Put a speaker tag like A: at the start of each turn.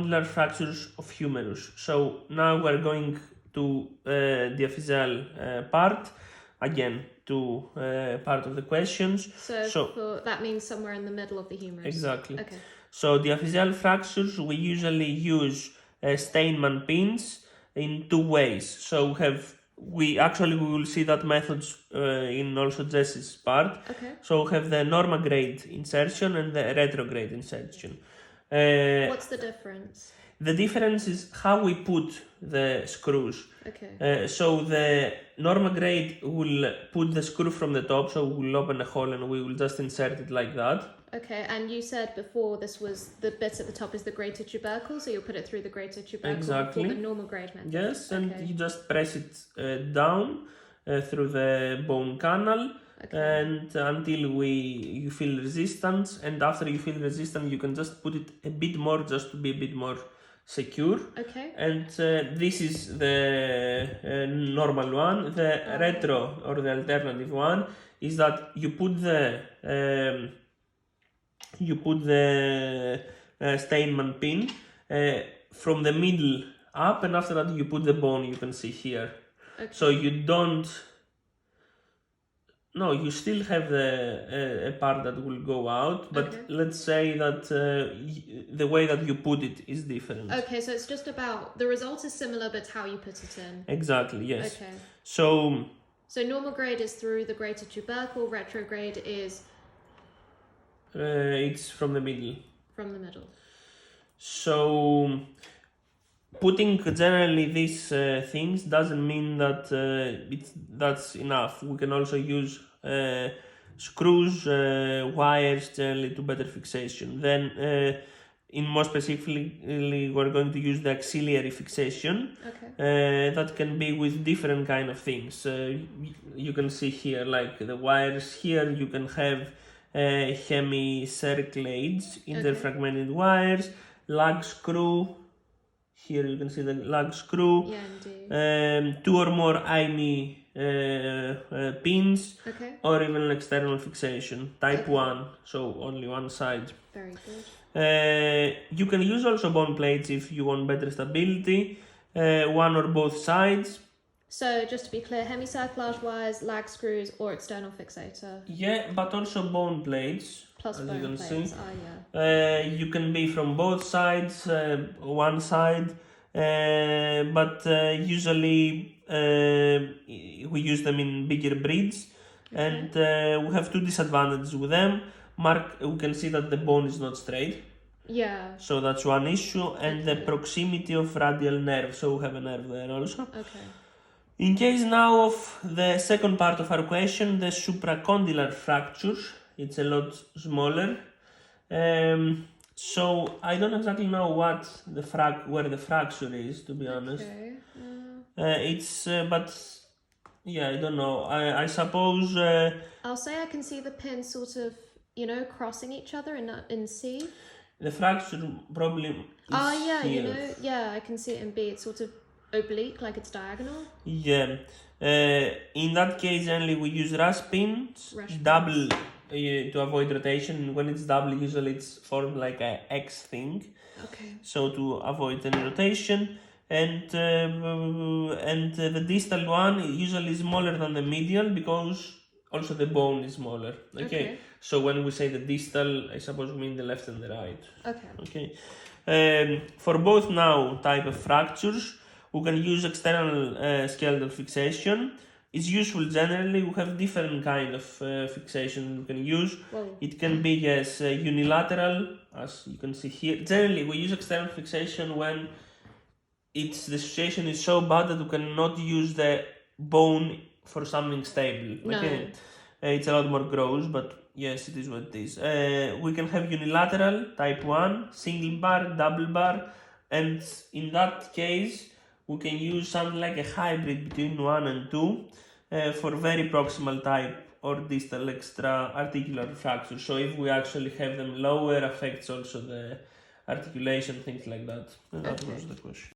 A: supracondylar fractures of humerus. So now we're going to diaphyseal part, again, to part of the questions.
B: So that means somewhere in the middle of the humerus.
A: Exactly.
B: Okay.
A: So diaphyseal fractures, we usually use Steinmann pins in two ways. So we will see that methods in also Jess's part.
B: Okay.
A: So we have the normal-grade insertion and the retrograde insertion.
B: What's the difference?
A: The difference is how we put the screws.
B: Okay.
A: So the normal grade will put the screw from the top, so we'll open a hole and we will just insert it like that.
B: Okay, and you said before this was the bit at the top is the greater tubercle, so you'll put it through the greater tubercle
A: Exactly.
B: for the normal grade method.
A: Yes, and
B: Okay.
A: you just press it down through the bone canal.
B: Okay.
A: And until you feel resistance, and after you feel resistance, you can just put it a bit more just to be a bit more secure.
B: Okay.
A: And this is the normal one. The retro or the alternative one is that you put the Steinmann pin from the middle up, and after that you put the bone. You can see here.
B: Okay.
A: So you don't. No, you still have a part that will go out, but
B: Okay.
A: let's say that the way that you put it is different.
B: Okay, so it's just about the result is similar, but how you put it in.
A: Exactly, yes.
B: Okay.
A: So
B: normal grade is through the greater tubercle. Retrograde is
A: it's from the middle.
B: from the middle.
A: So putting generally these things doesn't mean that that's enough. We can also use screws, wires generally to better fixation. Then in more specifically, we're going to use the auxiliary fixation.
B: Okay.
A: That can be with different kind of things. You can see here like the wires here. You can have hemicirclades, interfragmented wires, lug screw. Here you can see the lug screw.
B: Yeah, indeed.
A: 2 or more IME pins,
B: Okay.
A: or even an external fixation, type 1, so only one side.
B: Very good.
A: You can use also bone plates if you want better stability, one or both sides.
B: So just to be clear, hemicirculage wires, lag screws, or external fixator.
A: Yeah, but also bone plates.
B: Plus
A: as
B: bone
A: you can
B: plates.
A: see.
B: Yeah.
A: You can be from both sides, one side, but usually we use them in bigger breeds, and we have two disadvantages with them. We can see that the bone is not straight.
B: Yeah.
A: So that's one issue, and the proximity of radial nerve. So we have a nerve there also.
B: Okay.
A: In case now of the second part of our question, the supracondylar fractures, it's a lot smaller. So I don't exactly know where the fracture is, to be honest.
B: Okay.
A: But yeah, I don't know. I suppose.
B: I'll say I can see the pins sort of, crossing each other in C.
A: The fracture probably. Is here.
B: Yeah, I can see it in B. It's sort of oblique, like it's diagonal.
A: Yeah. In that case, only we use rush pins, double to avoid rotation. When it's double, usually it's formed like a X thing.
B: Okay.
A: So to avoid any rotation, and the distal one usually is smaller than the medial because also the bone is smaller. Okay. So when we say the distal, I suppose we mean the left and the right.
B: Okay.
A: For both now type of fractures, we can use external skeletal fixation. It's useful generally. We have different kind of fixation we can use.
B: Whoa.
A: It can be unilateral, as you can see here. Generally, we use external fixation when the situation is so bad that we cannot use the bone for something stable. Okay. It's a lot more gross, but yes, it is what it is. We can have unilateral, type 1, single bar, double bar, and in that case, we can use something like a hybrid between 1 and 2 for very proximal type or distal extra articular fracture. So if we actually have them lower, affects also the articulation, things like that. And that was the question.